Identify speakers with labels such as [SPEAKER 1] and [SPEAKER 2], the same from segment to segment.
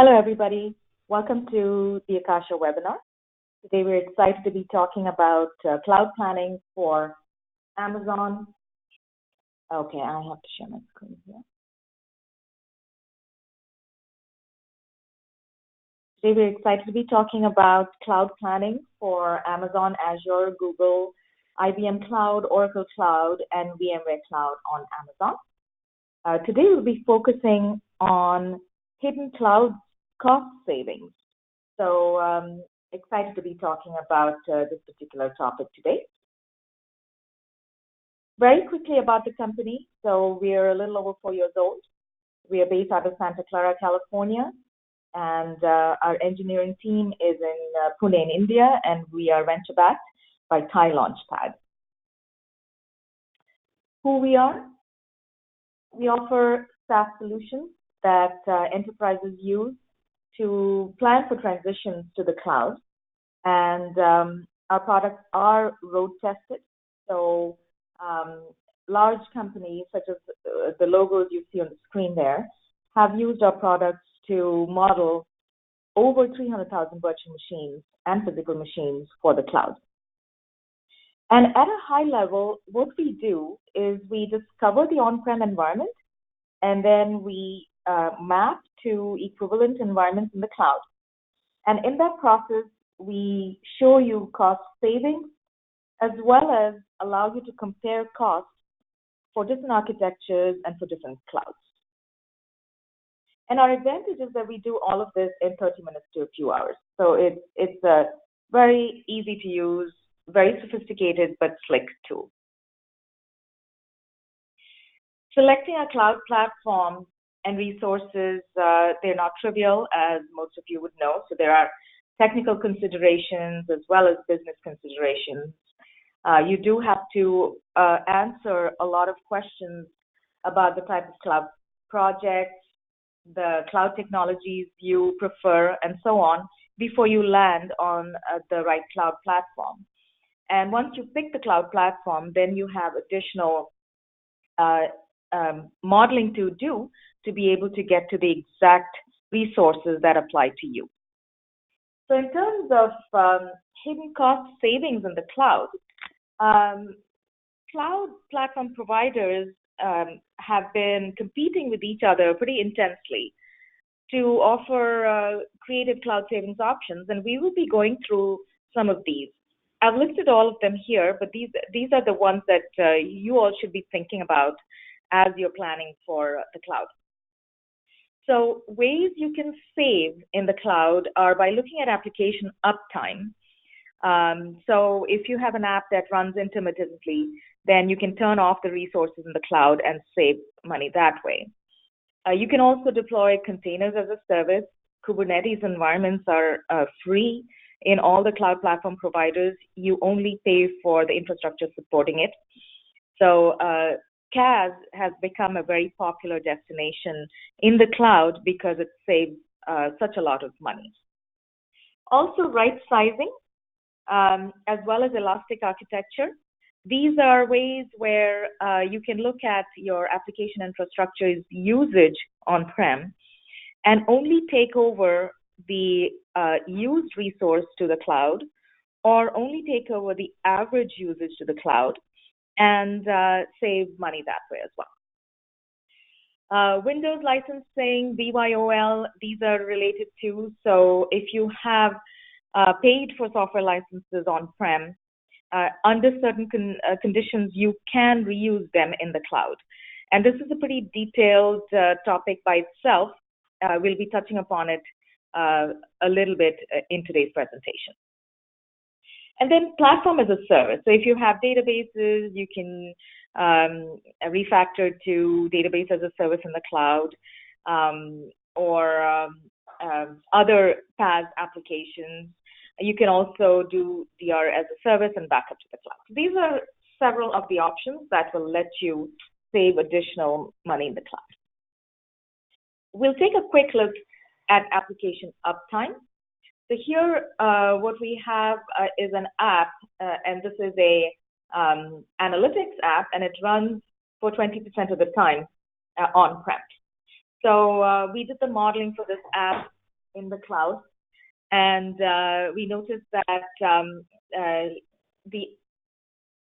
[SPEAKER 1] Hello, everybody. Welcome to the Akasha webinar. Today, we're excited to be talking about cloud planning for Amazon. Okay, I have to share my screen here. Today, we're excited to be talking about cloud planning for Amazon, Azure, Google, IBM Cloud, Oracle Cloud, and VMware Cloud on Amazon. Today, we'll be focusing on hidden cloud cost savings. So excited to be talking about this particular topic today. Very quickly about the company. So we're a little over 4 years old. We are based out of Santa Clara, California, and our engineering team is in Pune in India, and we are venture-backed by Thai Launchpad. Who we are? We offer SaaS solutions that enterprises use to plan for transitions to the cloud. And our products are road tested. So large companies, such as the logos you see on the screen there, have used our products to model over 300,000 virtual machines and physical machines for the cloud. And at a high level, what we do is we discover the on-prem environment, and then we map to equivalent environments in the cloud. And in that process, we show you cost savings, as well as allow you to compare costs for different architectures and for different clouds. And our advantage is that we do all of this in 30 minutes to a few hours. So it's a very easy to use, very sophisticated, but slick tool. Selecting a cloud platform and resources, they're not trivial, as most of you would know. So there are technical considerations as well as business considerations. You do have to answer a lot of questions about the type of cloud projects, the cloud technologies you prefer, and so on, before you land on the right cloud platform. And once you pick the cloud platform, then you have additional modeling to do to be able to get to the exact resources that apply to you. So in terms of hidden cost savings in the cloud, cloud platform providers have been competing with each other pretty intensely to offer creative cloud savings options, and we will be going through some of these. I've listed all of them here, but these are the ones that you all should be thinking about as you're planning for the cloud. So ways you can save in the cloud are by looking at application uptime. So if you have an app that runs intermittently, then you can turn off the resources in the cloud and save money that way. You can also deploy containers as a service. Kubernetes environments are free in all the cloud platform providers. You only pay for the infrastructure supporting it. So CAS has become a very popular destination in the cloud because it saves such a lot of money. Also, right sizing, as well as elastic architecture. These are ways where you can look at your application infrastructure's usage on-prem and only take over the used resource to the cloud, or only take over the average usage to the cloud, and save money that way as well. Windows licensing, BYOL, these are related to. So if you have paid for software licenses on-prem, under certain conditions, you can reuse them in the cloud. And this is a pretty detailed topic by itself. We'll be touching upon it a little bit in today's presentation. And then platform as a service. So if you have databases, you can refactor to database as a service in the cloud, or other PaaS applications. You can also do DR as a service and back up to the cloud. So these are several of the options that will let you save additional money in the cloud. We'll take a quick look at application uptime. So here, what we have is an app, and this is a analytics app, and it runs for 20% of the time on-prem. So we did the modeling for this app in the cloud, and we noticed that the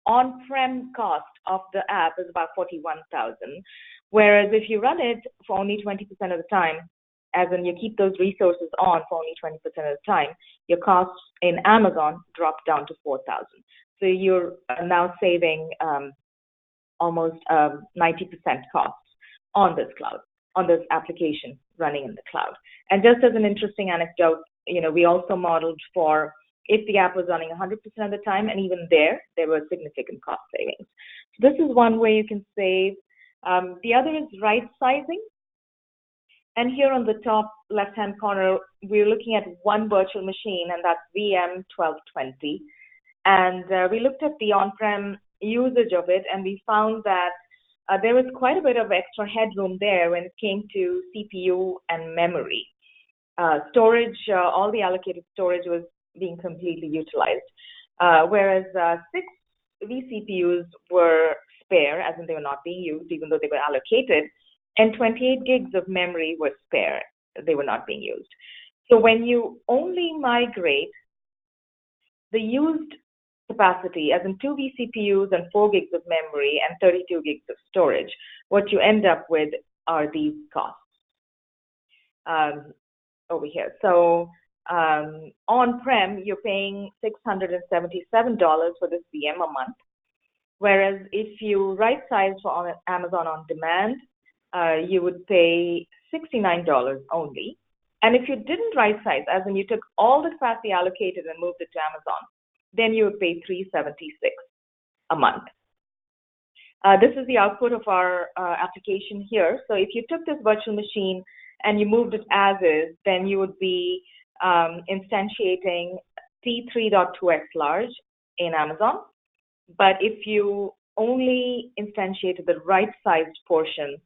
[SPEAKER 1] on-prem cost of the app is about 41,000, whereas if you run it for only 20% of the time, as in you keep those resources on for only 20% of the time, your costs in Amazon drop down to 4,000. So you're now saving almost 90% costs on this cloud, on this application running in the cloud. And just as an interesting anecdote, we also modeled for if the app was running 100% of the time, and even there were significant cost savings. So this is one way you can save. The other is right sizing. And here on the top left-hand corner, we're looking at one virtual machine, and that's VM 1220. And we looked at the on-prem usage of it, and we found that there was quite a bit of extra headroom there when it came to CPU and memory. Storage, all the allocated storage was being completely utilized, whereas 6 vCPUs were spare, as in they were not being used, even though they were allocated, and 28 gigs of memory were spare. They were not being used. So when you only migrate the used capacity, as in 2 vCPUs and 4 gigs of memory and 32 gigs of storage, what you end up with are these costs over here. So on-prem, you're paying $677 for this VM a month, whereas if you right-size for Amazon On Demand, you would pay $69 only. And if you didn't right-size, as in you took all the capacity allocated and moved it to Amazon, then you would pay $376 a month. This is the output of our application here. So if you took this virtual machine and you moved it as is, then you would be instantiating T3.2x large in Amazon. But if you only instantiated the right-sized portion,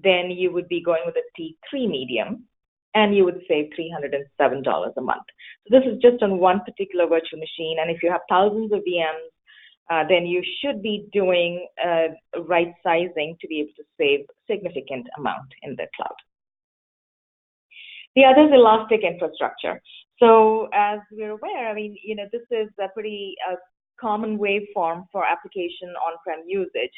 [SPEAKER 1] then you would be going with a T3 medium, and you would save $307 a month. So this is just on one particular virtual machine, and if you have thousands of VMs, then you should be doing right sizing to be able to save significant amount in the cloud. The other is elastic infrastructure. So as we're aware, this is a pretty common waveform for application on-prem usage.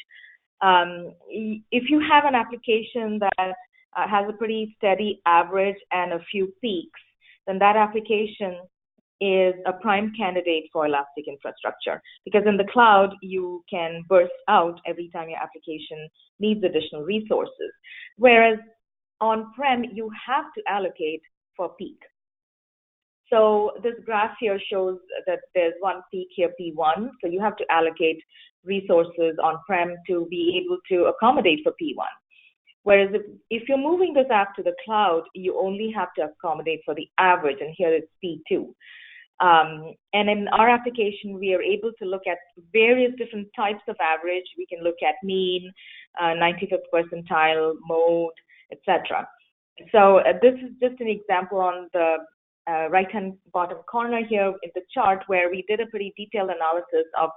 [SPEAKER 1] If you have an application that has a pretty steady average and a few peaks, then that application is a prime candidate for elastic infrastructure, because in the cloud, you can burst out every time your application needs additional resources. Whereas on-prem, you have to allocate for peak. So this graph here shows that there's one peak here, P1, so you have to allocate resources on-prem to be able to accommodate for P1. Whereas if you're moving this app to the cloud, you only have to accommodate for the average, and here it's P2. And in our application, we are able to look at various different types of average. We can look at mean, 95th percentile, mode, etc. So this is just an example on the right-hand bottom corner here in the chart, where we did a pretty detailed analysis of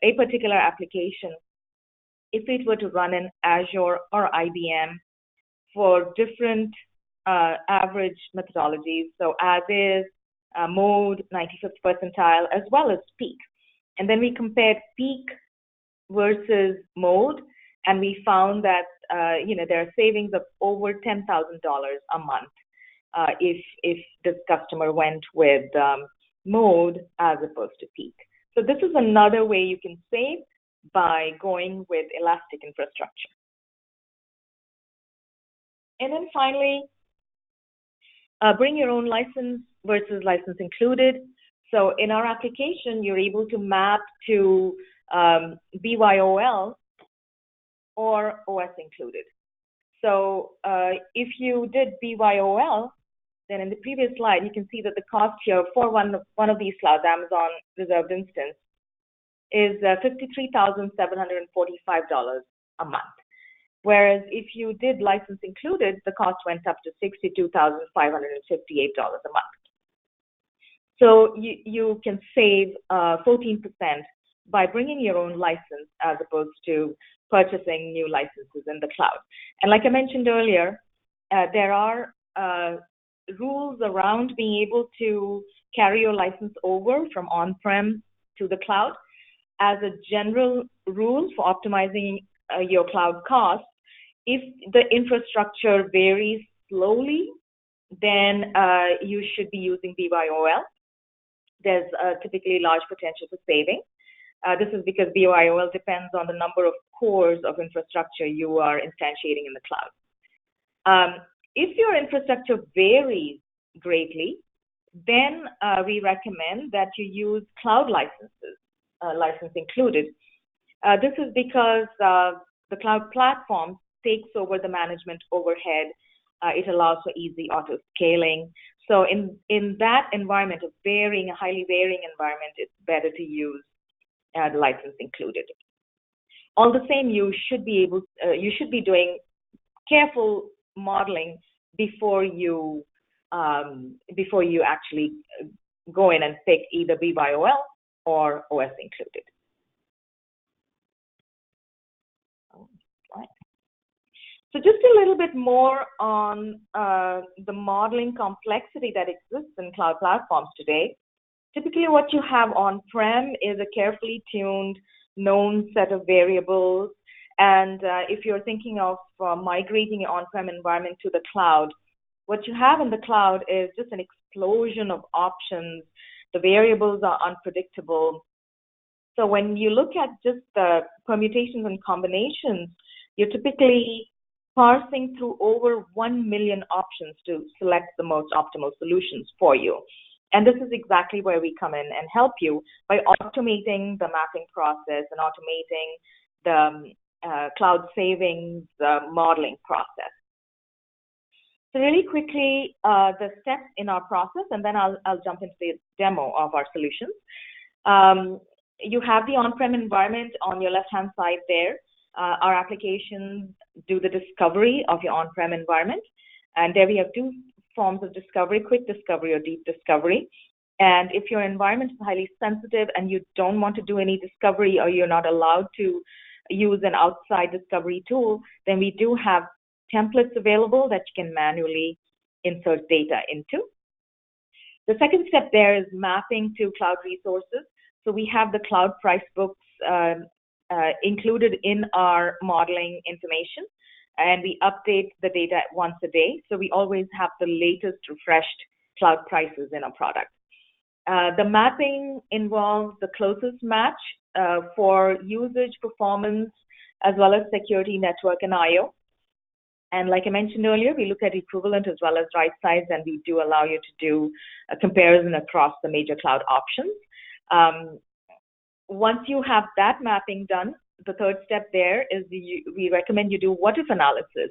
[SPEAKER 1] a particular application if it were to run in Azure or IBM for different average methodologies, so as is, mode, 95th percentile, as well as peak. And then we compared peak versus mode, and we found that there are savings of over $10,000 a month if this customer went with mode as opposed to peak. So this is another way you can save by going with elastic infrastructure. And then finally, bring your own license versus license included. So in our application, you're able to map to BYOL or OS included. So if you did BYOL, then in the previous slide, you can see that the cost here for one of these clouds, Amazon Reserved Instance, is $53,745 a month. Whereas if you did license included, the cost went up to $62,558 a month. So you can save 14% by bringing your own license as opposed to purchasing new licenses in the cloud. And like I mentioned earlier, there are rules around being able to carry your license over from on-prem to the cloud. As a general rule for optimizing your cloud costs, if the infrastructure varies slowly, then you should be using BYOL. There's typically large potential for saving. This is because BYOL depends on the number of cores of infrastructure you are instantiating in the cloud. If your infrastructure varies greatly, then we recommend that you use cloud licenses, license included. This is because the cloud platform takes over the management overhead. It allows for easy auto scaling. So in that environment, a highly varying environment, it's better to use the license included. All the same, you should be doing careful modeling before you actually go in and pick either BYOL or OS included. So just a little bit more on the modeling complexity that exists in cloud platforms today. Typically, what you have on-prem is a carefully tuned, known set of variables. And if you're thinking of migrating your on-prem environment to the cloud, what you have in the cloud is just an explosion of options. The variables are unpredictable. So when you look at just the permutations and combinations, you're typically parsing through over 1 million options to select the most optimal solutions for you. And this is exactly where we come in and help you by automating the mapping process and automating the cloud savings modeling process. So really quickly, the steps in our process, and then I'll jump into the demo of our solutions. You have the on-prem environment on your left-hand side there. Our applications do the discovery of your on-prem environment. And there we have two forms of discovery, quick discovery or deep discovery. And if your environment is highly sensitive and you don't want to do any discovery or you're not allowed to use an outside discovery tool, then we do have templates available that you can manually insert data into. The second step there is mapping to cloud resources. So we have the cloud price books included in our modeling information, and we update the data once a day. So we always have the latest refreshed cloud prices in our product. The mapping involves the closest match for usage, performance, as well as security, network, and I/O. And like I mentioned earlier, we look at equivalent as well as right size, and we do allow you to do a comparison across the major cloud options. Once you have that mapping done, the third step there is we recommend you do what-if analysis,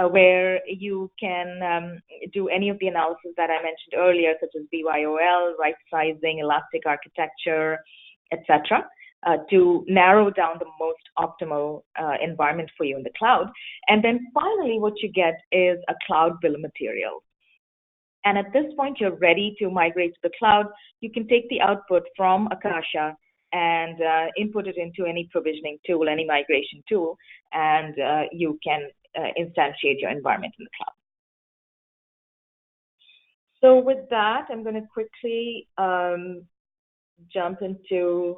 [SPEAKER 1] where you can do any of the analysis that I mentioned earlier, such as BYOL, right sizing, elastic architecture, etc., to narrow down the most optimal environment for you in the cloud. And then finally, what you get is a cloud bill of materials. And at this point, you're ready to migrate to the cloud. You can take the output from Akasha and input it into any provisioning tool, any migration tool, and you can instantiate your environment in the cloud. So with that, I'm going to quickly jump into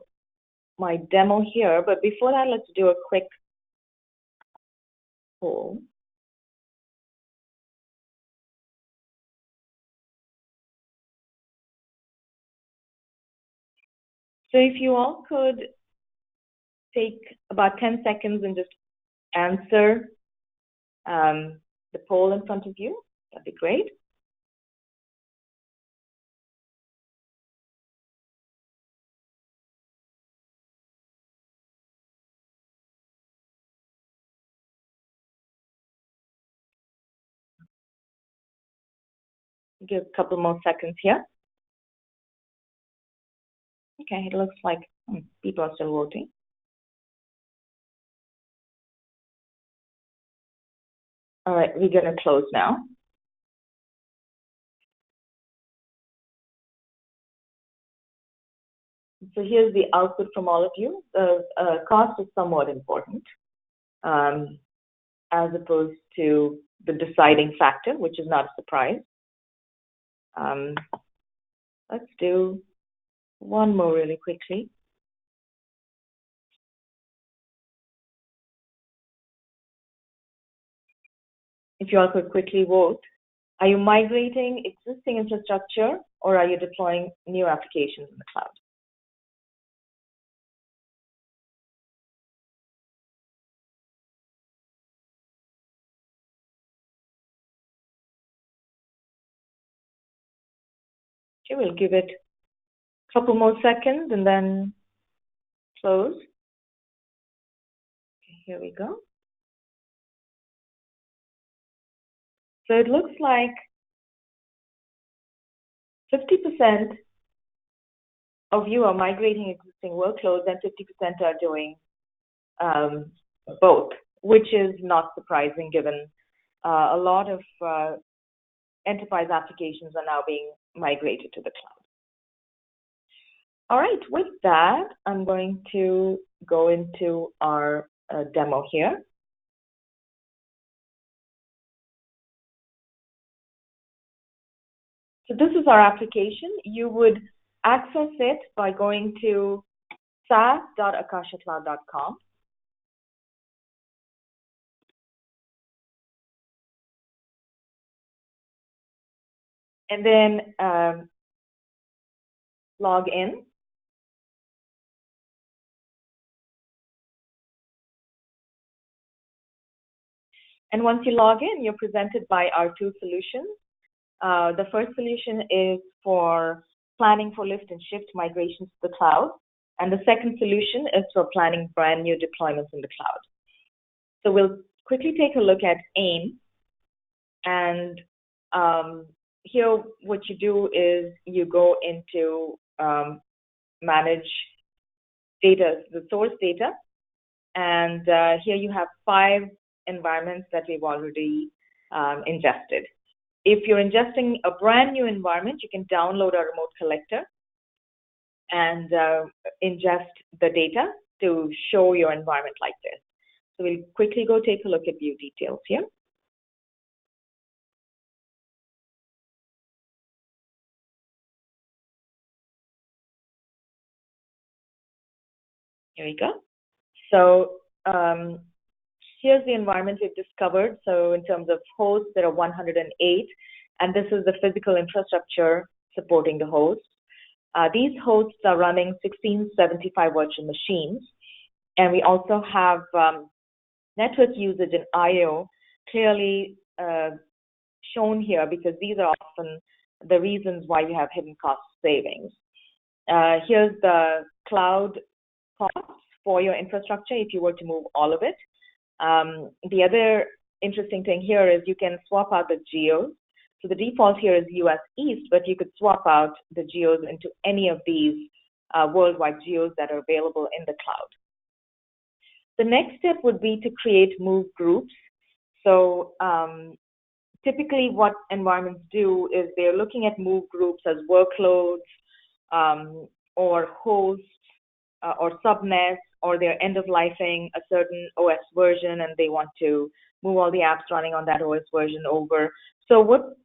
[SPEAKER 1] my demo here. But before that, let's do a quick poll. So if you all could take about 10 seconds and just answer the poll in front of you, that'd be great. Give a couple more seconds here. Okay, it looks like people are still voting. All right, we're going to close now. So here's the output from all of you. The cost is somewhat important as opposed to the deciding factor, which is not a surprise. Let's do one more really quickly. If you all could quickly vote, are you migrating existing infrastructure or are you deploying new applications in the cloud? Okay, we'll give it a couple more seconds and then close. Okay, here we go. So it looks like 50% of you are migrating existing workloads and 50% are doing both, which is not surprising given a lot of enterprise applications are now being migrated to the cloud. All right, with that, I'm going to go into our demo here. So this is our application. You would access it by going to sas.akashacloud.com. And then log in. And once you log in, you're presented by our two solutions. The first solution is for planning for lift and shift migrations to the cloud. And the second solution is for planning brand new deployments in the cloud. So we'll quickly take a look at AIM. And here, what you do is you go into manage data, the source data. And here you have 5 environments that we've already ingested. If you're ingesting a brand new environment, you can download a remote collector and ingest the data to show your environment like this. So we'll quickly go take a look at view details here. Here we go. So here's the environment we've discovered. So in terms of hosts, there are 108, and this is the physical infrastructure supporting the hosts. These hosts are running 1675 virtual machines, and we also have network usage and I/O clearly shown here because these are often the reasons why you have hidden cost savings. Here's the cloud costs for your infrastructure if you were to move all of it. The other interesting thing here is you can swap out the geos. So the default here is US East, but you could swap out the geos into any of these worldwide geos that are available in the cloud. The next step would be to create move groups. So typically what environments do is they're looking at move groups as workloads or hosts or subnets, or they're end-of-lifing a certain OS version and they want to move all the apps running on that OS version over. So what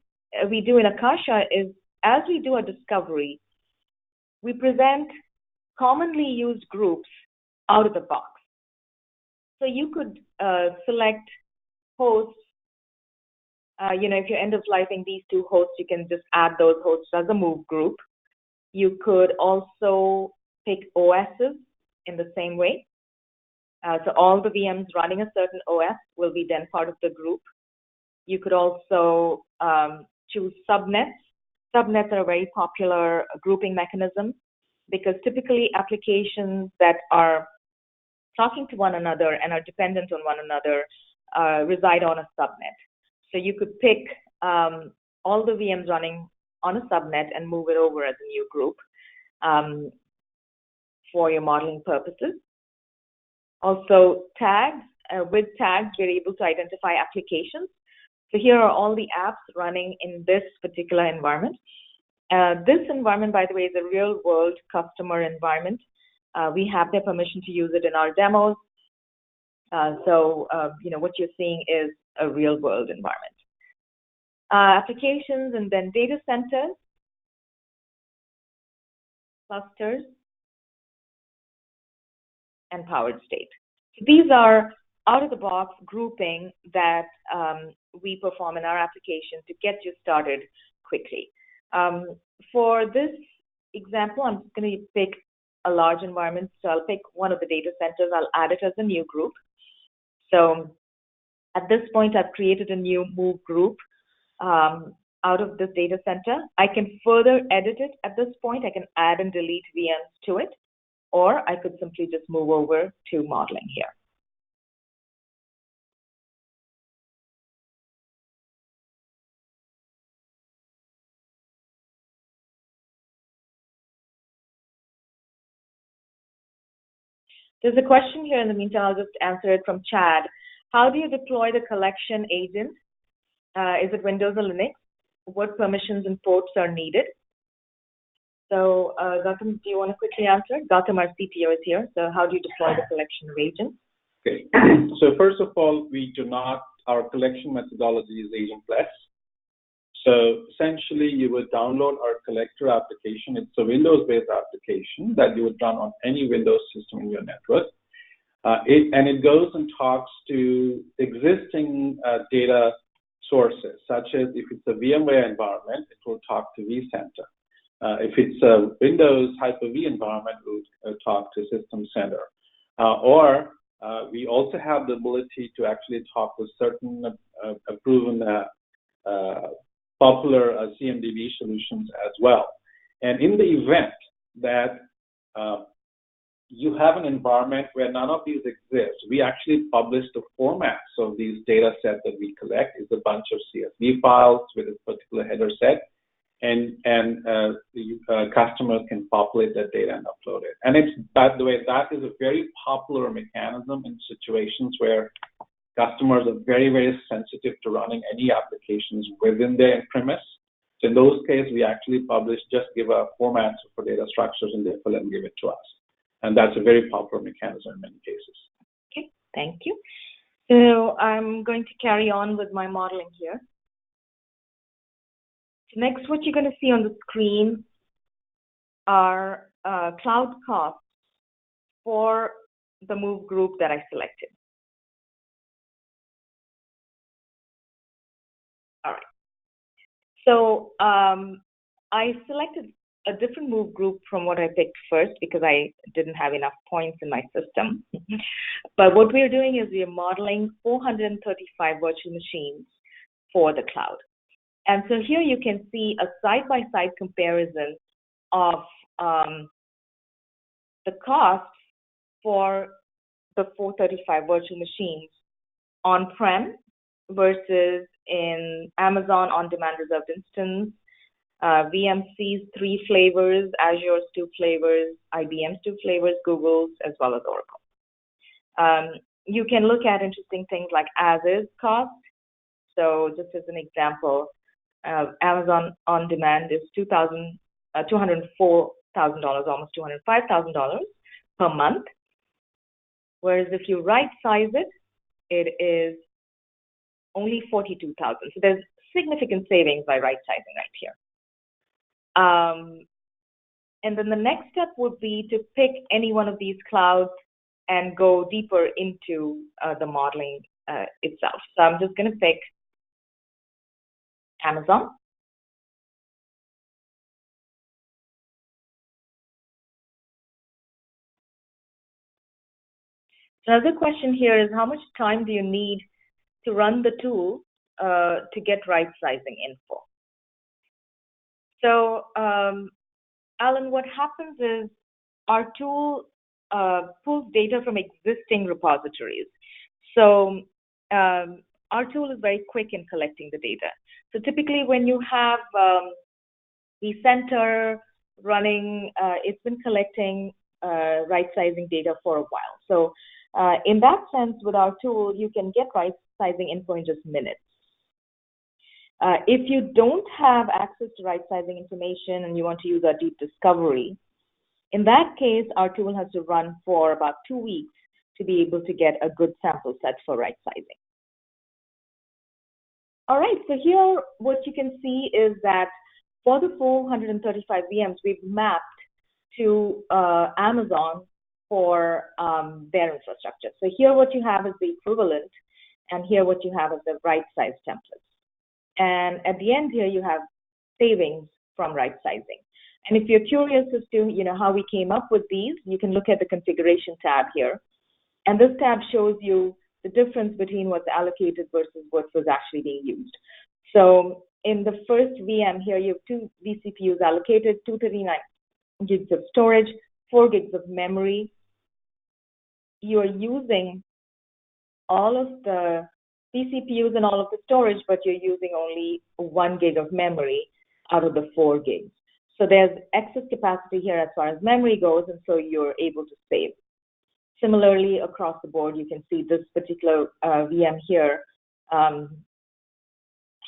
[SPEAKER 1] we do in Akasha is, as we do a discovery, we present commonly used groups out of the box. So you could select hosts. If you're end-of-lifing these 2 hosts, you can just add those hosts as a move group. You could also pick OSs in the same way. So all the VMs running a certain OS will be then part of the group. You could also choose subnets. Subnets are a very popular grouping mechanism because typically applications that are talking to one another and are dependent on one another reside on a subnet. So you could pick all the VMs running on a subnet and move it over as a new group for your modeling purposes. Also, tags. With tags, you're able to identify applications. So here are all the apps running in this particular environment. This environment, by the way, is a real-world customer environment. We have their permission to use it in our demos. What you're seeing is a real-world environment. Applications and then data centers. clusters, and powered state. So these are out-of-the-box grouping that we perform in our application to get you started quickly. For this example, I'm just going to pick a large environment. So I'll pick one of the data centers. I'll add it as a new group. So at this point, I've created a new move group out of this data center. I can further edit it at this point. I can add and delete VMs to it, or I could simply just move over to modeling here. There's a question here in the meantime. I'll just answer it from Chad. How do you deploy the collection agent? Is it Windows or Linux? What permissions and ports are needed? So Gautam, do you want to quickly answer? Gautam, our CTO, is here. So how do you deploy the collection of agents?
[SPEAKER 2] Okay. So first of all, our collection methodology is agentless. So essentially, you would download our collector application. It's a Windows-based application that you would run on any Windows system in your network. It goes and talks to existing data sources, such as if it's a VMware environment, it will talk to vCenter. If it's a Windows Hyper-V environment, it will talk to System Center. We also have the ability to actually talk to certain proven popular CMDB solutions as well. And in the event that you have an environment where none of these exist, we actually publish the formats of these data sets that we collect. It's a bunch of CSV files with a particular header set, and the customers can populate that data and upload it. And by the way, that is a very popular mechanism in situations where customers are very, very sensitive to running any applications within their premise. So in those cases, we actually give a format for data structures and they fill it and give it to us. And that's a very popular mechanism in many cases.
[SPEAKER 1] Okay, thank you. So I'm going to carry on with my modeling here. So next, what you're going to see on the screen are cloud costs for the move group that I selected. All right. So I selected a different move group from what I picked first because I didn't have enough points in my system. But what we're doing is we're modeling 435 virtual machines for the cloud. And so here you can see a side-by-side comparison of the cost for the 435 virtual machines on-prem versus in Amazon on-demand reserved instance, VMC's 3 flavors, Azure's 2 flavors, IBM's 2 flavors, Google's, as well as Oracle. You can look at interesting things like as-is cost. So just as an example, Amazon on-demand is $204,000, almost $205,000 per month. Whereas if you right-size it, it is only $42,000. So there's significant savings by right-sizing right here. And then the next step would be to pick any one of these clouds and go deeper into the modeling itself. So I'm just going to pick Amazon. Another question here is how much time do you need to run the tool to get right-sizing info? So, Alan, what happens is our tool pulls data from existing repositories. So our tool is very quick in collecting the data. So typically when you have the center running, it's been collecting right-sizing data for a while. So in that sense, with our tool, you can get right-sizing info in just minutes. If you don't have access to right-sizing information and you want to use our deep discovery, in that case, our tool has to run for about 2 weeks to be able to get a good sample set for right-sizing. All right, so here what you can see is that for the 435 VMs, we've mapped to Amazon for their infrastructure. So here what you have is the equivalent, and here what you have is the right size templates. And at the end here, you have savings from right sizing. And if you're curious as to how we came up with these, you can look at the configuration tab here. And this tab shows you the difference between what's allocated versus what was actually being used. So in the first VM here, you have 2 vCPUs allocated, 239 gigs of storage, 4 gigs of memory. You are using all of the vCPUs and all of the storage, but you're using only 1 gig of memory out of the 4 gigs. So there's excess capacity here as far as memory goes, and so you're able to save. Similarly, across the board, you can see this particular VM here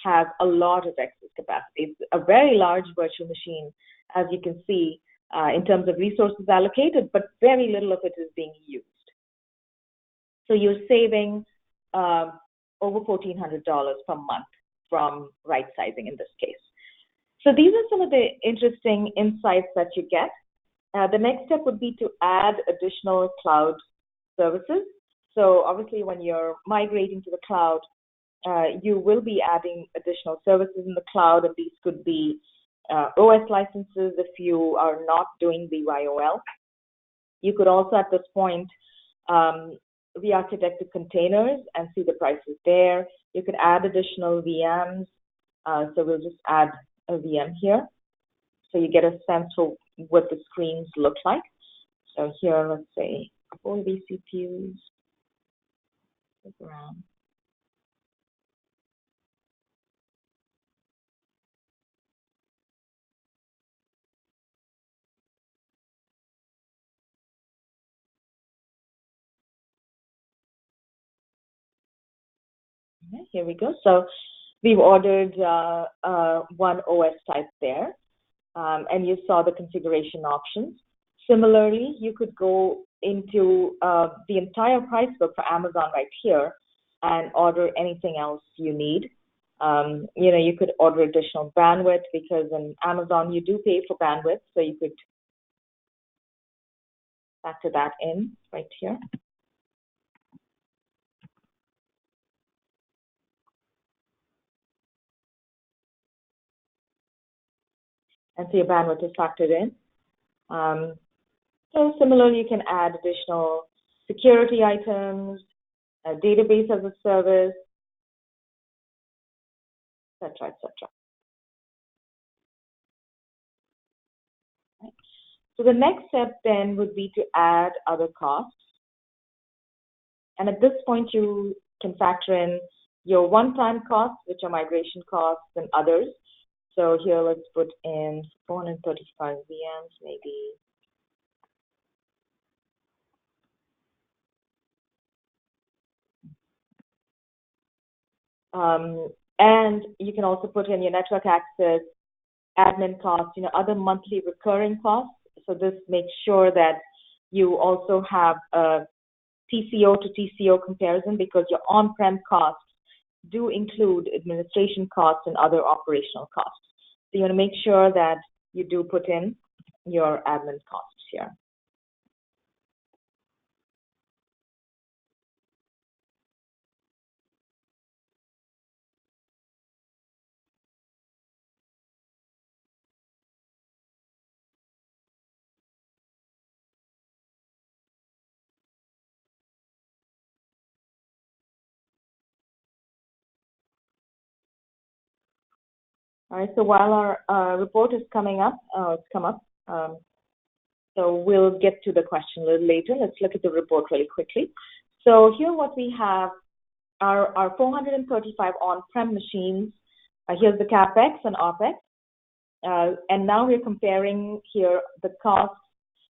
[SPEAKER 1] has a lot of excess capacity. It's a very large virtual machine, as you can see, in terms of resources allocated, but very little of it is being used. So you're saving over $1,400 per month from right sizing in this case. So these are some of the interesting insights that you get. The next step would be to add additional cloud services. So obviously when you're migrating to the cloud, you will be adding additional services in the cloud, and these could be OS licenses if you are not doing BYOL. You could also at this point re-architect the containers and see the prices there. You could add additional VMs. So we'll just add a VM here, so you get a sense of what the screens look like. So here, let's say 4 vCPUs. Look around. Okay, here we go. So we've ordered one OS type there, and you saw the configuration options. Similarly, you could go into the entire price book for Amazon right here and order anything else you need. You could order additional bandwidth, because in Amazon you do pay for bandwidth, so you could factor that in right here. And so your bandwidth is factored in. So similarly, you can add additional security items, a database as a service, et cetera, et cetera. Right. So the next step then would be to add other costs. And at this point, you can factor in your one-time costs, which are migration costs, and others. So here, let's put in 435 VMs, maybe. And you can also put in your network access, admin costs, other monthly recurring costs. So this makes sure that you also have a TCO to TCO comparison, because your on-prem costs do include administration costs and other operational costs. So you want to make sure that you do put in your admin costs here. All right, so while our report is coming up, it's come up, so we'll get to the question a little later. Let's look at the report really quickly. So here what we have are our 435 on-prem machines. Here's the CapEx and OpEx. And now we're comparing here the costs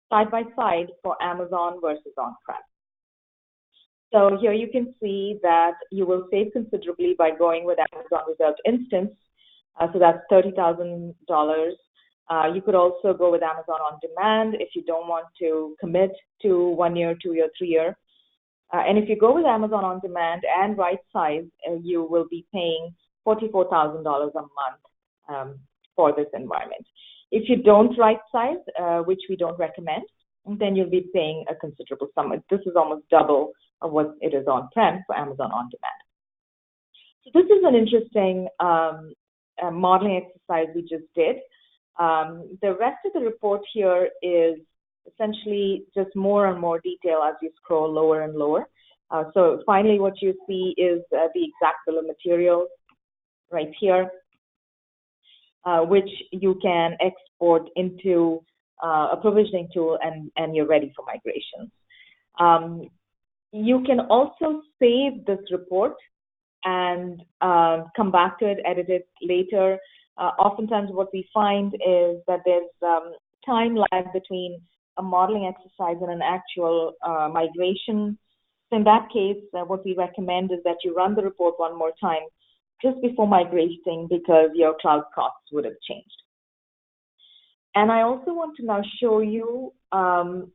[SPEAKER 1] side by side for Amazon versus on-prem. So here you can see that you will save considerably by going with Amazon Reserved Instance. So that's $30,000. You could also go with Amazon On Demand if you don't want to commit to 1 year, 2 year, 3 year. And if you go with Amazon On Demand and right size, you will be paying $44,000 a month for this environment. If you don't right size, which we don't recommend, then you'll be paying a considerable sum. This is almost double of what it is on-prem for Amazon On Demand. So this is an interesting modeling exercise we just did. The rest of the report here is essentially just more and more detail as you scroll lower and lower. So finally, what you see is the exact bill of materials right here, which you can export into a provisioning tool, and you're ready for migrations. You can also save this report and come back to it, edit it later. Oftentimes what we find is that there's time lag between a modeling exercise and an actual migration. So in that case, what we recommend is that you run the report one more time just before migrating, because your cloud costs would have changed. And I also want to now show you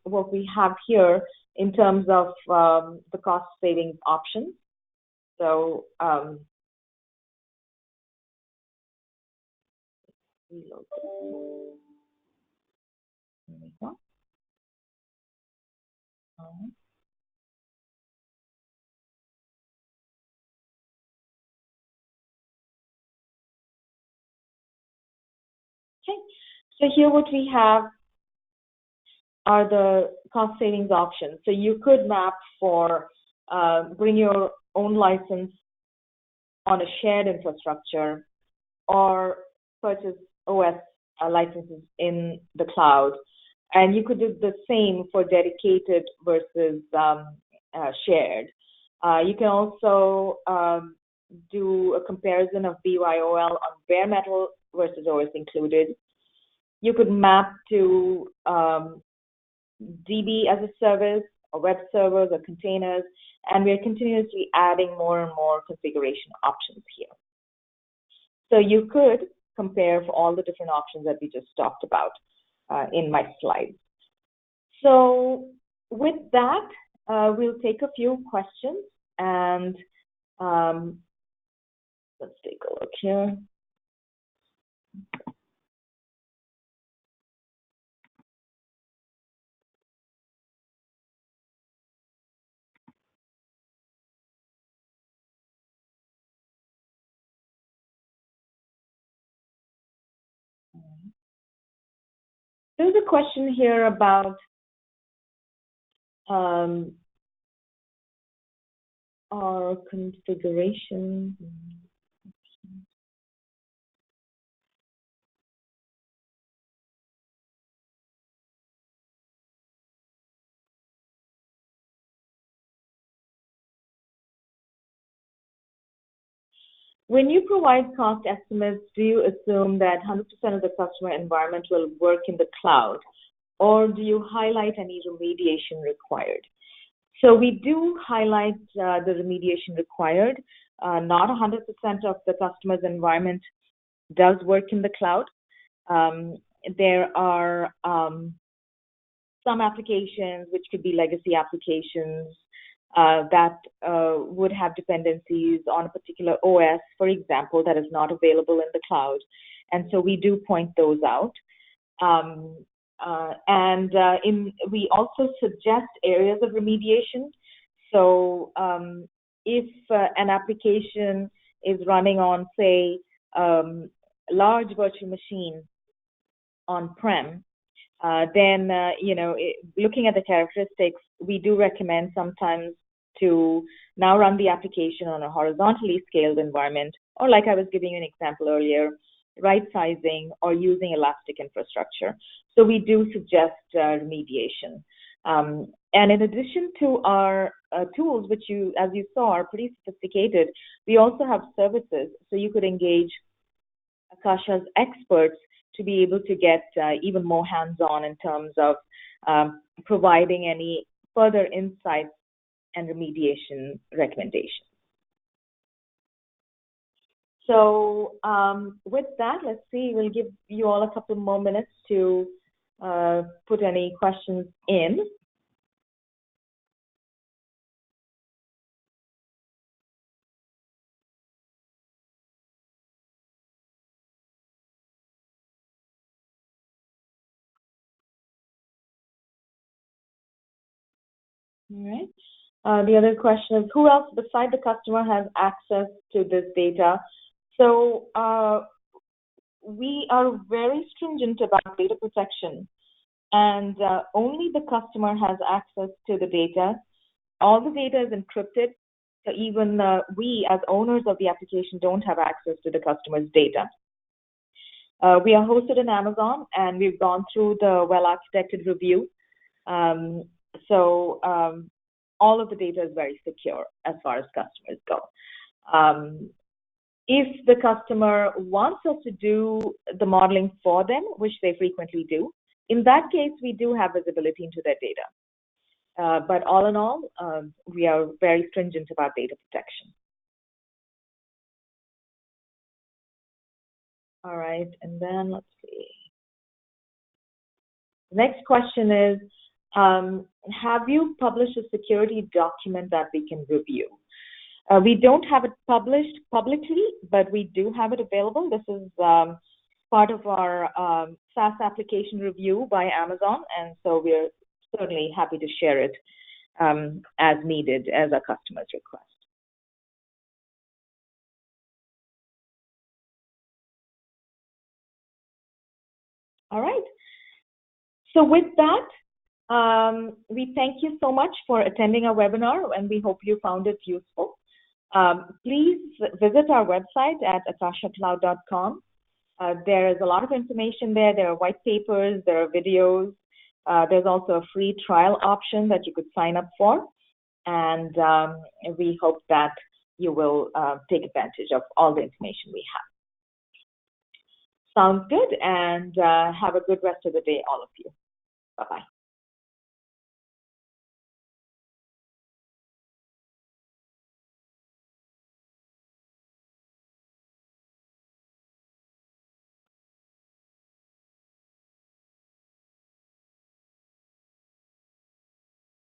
[SPEAKER 1] what we have here in terms of the cost savings options. So reload. There we go. Okay, so here what we have are the cost savings options. So you could map for bring your own license on a shared infrastructure, or purchase OS licenses in the cloud. And you could do the same for dedicated versus shared. You can also do a comparison of BYOL on bare metal versus OS included. You could map to DB as a service, or web servers, or containers, and we're continuously adding more and more configuration options here. So you could compare for all the different options that we just talked about in my slides. So with that, we'll take a few questions, and let's take a look here. There's a question here about our configuration. When you provide cost estimates, do you assume that 100% of the customer environment will work in the cloud, or do you highlight any remediation required? So we do highlight the remediation required. Not 100% of the customer's environment does work in the cloud. There are some applications, which could be legacy applications, that would have dependencies on a particular OS, for example, that is not available in the cloud. And so we do point those out. We also suggest areas of remediation. So if an application is running on, say, large virtual machine on-prem, then looking at the characteristics, we do recommend sometimes to now run the application on a horizontally scaled environment, or like I was giving you an example earlier, right sizing or using elastic infrastructure. So we do suggest remediation. And in addition to our tools, which as you saw, are pretty sophisticated, we also have services. So you could engage Akasha's experts to be able to get even more hands-on in terms of providing any further insights and remediation recommendations. So with that, let's see, we'll give you all a couple more minutes to put any questions in. All right. The other question is, who else beside the customer has access to this data? So we are very stringent about data protection, and only the customer has access to the data. All the data is encrypted, so even we as owners of the application don't have access to the customer's data. We are hosted in Amazon, and we've gone through the well-architected review. All of the data is very secure as far as customers go. If the customer wants us to do the modeling for them, which they frequently do, in that case, we do have visibility into their data. But all in all, we are very stringent about data protection. All right, and then let's see. The next question is, have you published a security document that we can review? We don't have it published publicly, but we do have it available. This is part of our SaaS application review by Amazon, and so we're certainly happy to share it as needed as our customers request. All right. So with that, we thank you so much for attending our webinar, and we hope you found it useful. Please visit our website at akashacloud.com. There is a lot of information there. There are white papers, there are videos. There's also a free trial option that you could sign up for. And we hope that you will take advantage of all the information we have. Sounds good, and have a good rest of the day, all of you. Bye-bye.